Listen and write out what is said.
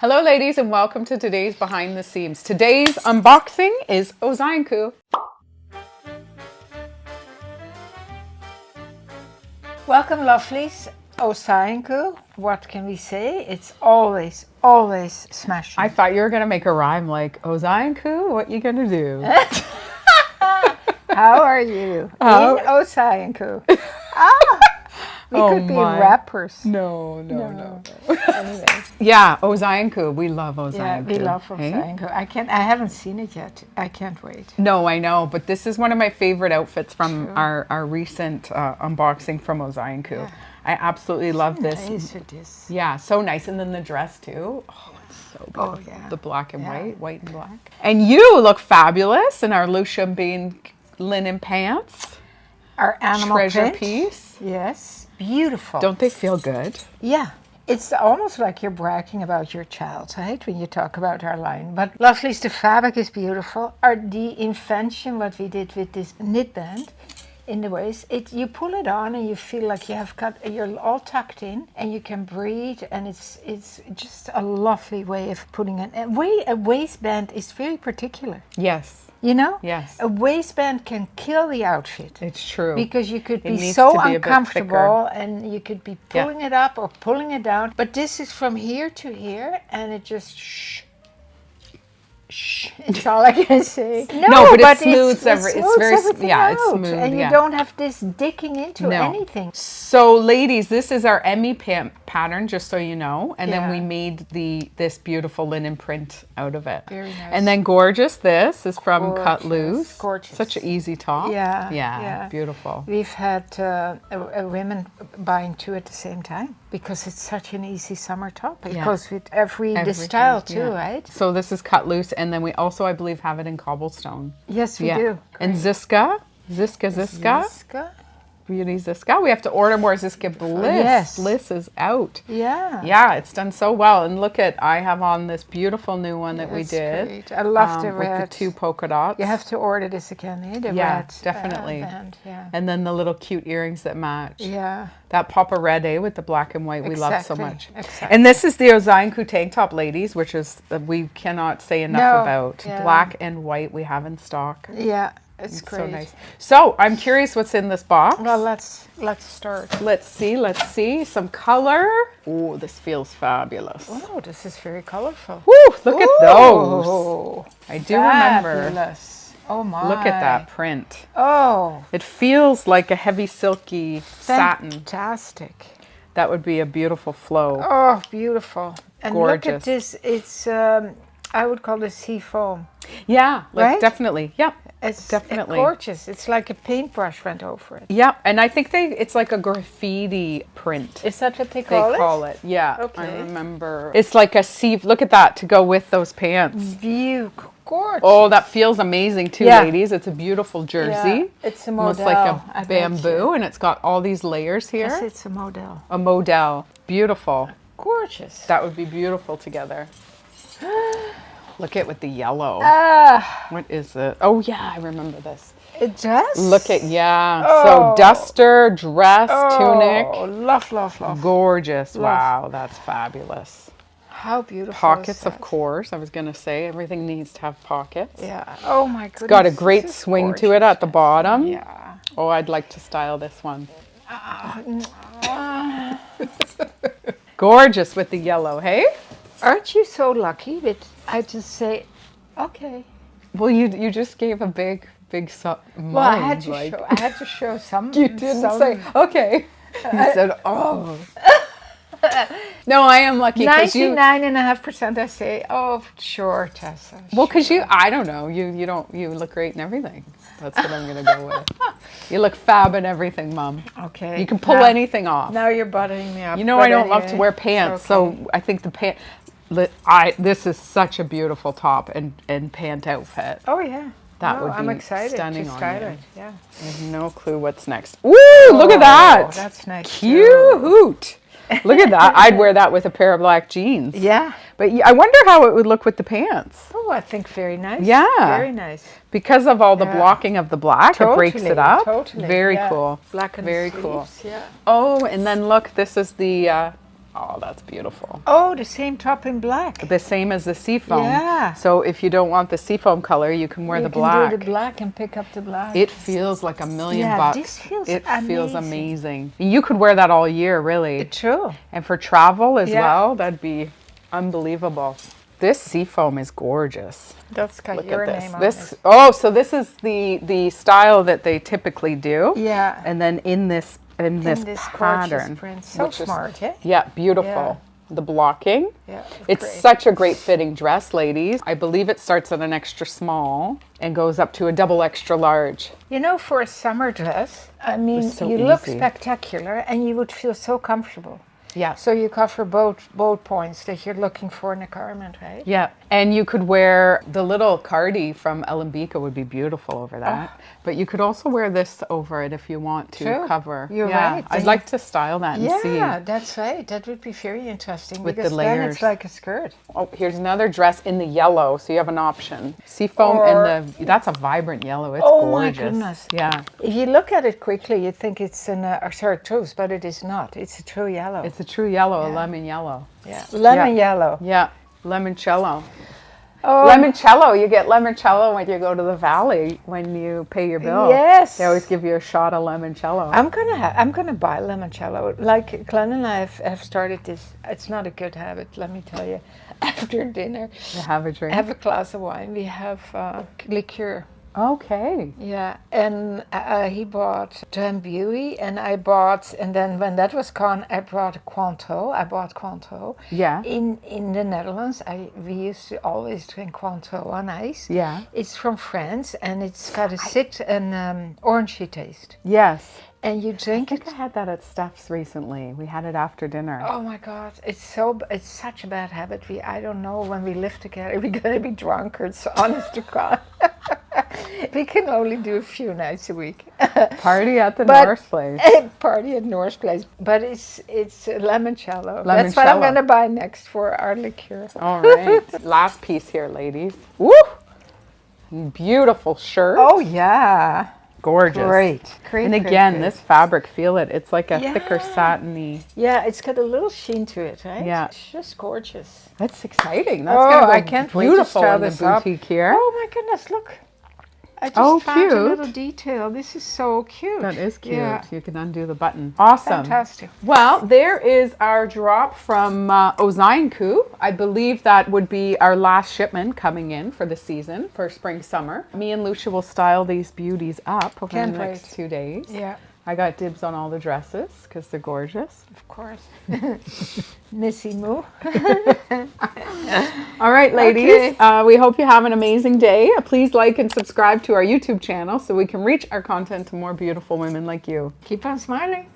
Hello ladies and welcome to today's Behind the Seams. Today's unboxing is Ozai N Ku. Welcome lovelies, Ozai N Ku. What can we say? It's always smashing. I thought you were going to make a rhyme like, Ozai N Ku, what you going to do? How are you? In Ozai N Ku. We could be rappers. No. Anyway. Yeah, Ozai N Ku. We love Ozai N Ku. We love Ozai N Ku. I haven't seen it yet. I can't wait. No, I know, but this is one of my favorite outfits from our recent unboxing from Ozai N Ku. Yeah. I absolutely love this. Nice it is. Yeah, so nice. And then the dress too. Oh, it's so beautiful. Oh, yeah. The black and white and black. And you look fabulous in our Lousje Bean linen pants. Our animal treasure print. Piece. Yes, beautiful. Don't they feel good? Yeah. It's almost like you're bragging about your child, right, when you talk about our line. But lovelies, the fabric is beautiful. The invention, what we did with this knit band in the waist, you pull it on and you feel like you're all tucked in and you can breathe, and it's just a lovely way of putting it. A waistband is very particular. Yes. You know? Yes. A waistband can kill the outfit. It's true. Because you could be so uncomfortable and you could be pulling it up or pulling it down. But this is from here to here and it just shh. It's all I can say. No, but it smooths everything. It's very smooth. It's smooth. And you don't have this dicking into anything. So, ladies, this is our Emmy pattern, just so you know. And then we made this beautiful linen print out of it. Very nice. And then gorgeous. This is from Cut Loose. Gorgeous. Such an easy top. Yeah. Beautiful. We've had women buying two at the same time because it's such an easy summer top. It goes with the style too, right? So this is Cut Loose. And then we also, I believe, have it in cobblestone. Yes, we do. And Ziska. Beauty Ziska. We have to order more Ziska Bliss. Yes. Bliss is out. Yeah. Yeah, it's done so well. And look I have on this beautiful new one that we did. Great. I love the red. With the two polka dots. You have to order this again, eh? The red definitely. band. Yeah. And then the little cute earrings that match. Yeah. That pop of red, with the black and white, we love so much. Exactly. And this is the Ozai N Ku tank top, ladies, which is, we cannot say enough about. Yeah. Black and white we have in stock. Yeah. It's great. So nice. So I'm curious what's in this box. Well, let's start. Let's see. Some color. Oh, this feels fabulous. Oh, this is very colorful. Woo, look at those. I do remember. Oh my. Look at that print. Oh. It feels like a heavy silky satin. Fantastic. That would be a beautiful flow. Oh, beautiful. And gorgeous. Look at this. It's, I would call this sea foam. Yeah, right? Definitely. Yeah. It's definitely gorgeous. It's like a paintbrush went over it. Yeah, and I think it's like a graffiti print. Is that what they call it? Yeah. Okay. I remember. It's like a sea. Look at that to go with those pants. Gorgeous. Oh, that feels amazing too, ladies. It's a beautiful jersey. Yeah, it's a model. Almost like a bamboo, and it's got all these layers here. Yes, it's a model. A model. Beautiful. Gorgeous. That would be beautiful together. Look at with the yellow. What is it? Oh yeah, I remember this. A dress? Look at, so duster, dress, tunic. Oh, love. Gorgeous. Love. Wow, that's fabulous. How beautiful. Pockets, of course. I was going to say, everything needs to have pockets. Yeah. Oh my goodness. It's got a great swing to it at the bottom. Yeah. Oh, I'd like to style this one. Gorgeous with the yellow, hey? Aren't you so lucky that I just say, okay. Well, you just gave a big mind. Well, I had to show some. You didn't say, okay. You said, oh. No, I am lucky because 99.5% I say, oh, sure, Tessa. Well, because I don't know, you look great in everything. That's what I'm going to go with. You look fab in everything, Mom. Okay. You can pull anything off. Now you're buttering me up. You know I don't love to wear pants, so I think the pant. This is such a beautiful top and pant outfit. Oh yeah. That would be I'm excited stunning to on style you. it. Yeah. I have no clue what's next. Ooh, look at that. That's nice. Cute. Look at that. I'd wear that with a pair of black jeans. Yeah. But I wonder how it would look with the pants. Oh, I think very nice. Yeah. Very nice. Because of all the blocking of the black, it breaks it up. Totally. Very cool. Black and very sleeves, cool. Yeah. Oh, and then look, this is the Oh, that's beautiful. Oh, the same top in black. The same as the seafoam. Yeah. So if you don't want the seafoam color, you can wear the black. You can do the black and pick up the black. It feels like $1,000,000 Yeah, bucks. this feels it feels amazing. amazing. You could wear that all year, really. True. And for travel as Yeah. well, that'd be unbelievable. This seafoam is gorgeous. That's got Look your at name on this. it. Oh, so this is the style that they typically do. Yeah. And then in this Gorgeous pattern. print. So which is- smart, eh? Yeah, beautiful. Yeah. The blocking. Yeah. It's great. such a great fitting dress, ladies. I believe it starts at an extra small and goes up to a double extra large. You know, for a summer dress, I mean, It's so you look easy. spectacular and you would feel so comfortable. Yeah. So you cover both points that you're looking for in a garment, right? Yeah, and you could wear the little cardi from Elembika would be beautiful over that. But you could also wear this over it if you want to True. cover. You're yeah. right. I'd like to style that and see. Yeah, that's right. That would be very interesting With the because then layers. it's like a skirt. Oh, here's another dress in the yellow, so you have an option. Seafoam and that's a vibrant yellow. It's Oh my gorgeous. goodness. Yeah, If you look at it quickly, you'd think it's an chartreuse, but it is not. It's a true yellow. it's a true yellow, a lemon yellow. yeah. Lemon Yeah. yellow. Yeah, limoncello. Oh, Limoncello, you get limoncello when you go to the valley when you pay your bill. Yes. They always give you a shot of limoncello. I'm gonna buy limoncello. Like Glenn and I have started this. It's not a good habit, let me tell you. After dinner, You have a drink. have a glass of wine. We have liqueur. Okay. Yeah, and he bought Drambuie, and I bought, and then when that was gone, I brought Cointreau. I bought Cointreau. Yeah. In the Netherlands, we used to always drink Cointreau on ice. Yeah. It's from France, and it's got a orangey taste. Yes. And you I drink it. think I had that at Steph's recently. We had it after dinner. Oh my God, it's such a bad habit. I don't know when we live together, we're gonna be drunkards. Honest to God. We can only do a few nights a week. Party at the But- North Place. Party at Norse Place, but it's limoncello. That's what I'm Limoncello. gonna buy next for our liqueur. All right. Last piece here, ladies. Woo! Beautiful shirt. Oh yeah, Gorgeous. great. And again, this fabric, feel it. It's like a thicker Yeah. satiny. Yeah, it's got a little sheen to it, right? Yeah. It's just gorgeous. That's exciting. That's Oh, gonna go I can't wait to beautiful style in the this up. boutique here. Oh my goodness, look. I just Oh, found a cute. little detail. This is so cute. That is cute. Yeah. You can undo the button. Awesome. Fantastic. Well, there is our drop from Ozai N Ku. I believe that would be our last shipment coming in for the season, for spring, summer. Me and Lousje will style these beauties up over Can't the next wait. 2 days. Yeah, I got dibs on all the dresses because they're gorgeous. of course. Missy Moo. All right, ladies. Okay. We hope you have an amazing day. Please like and subscribe to our YouTube channel so we can reach our content to more beautiful women like you. Keep on smiling.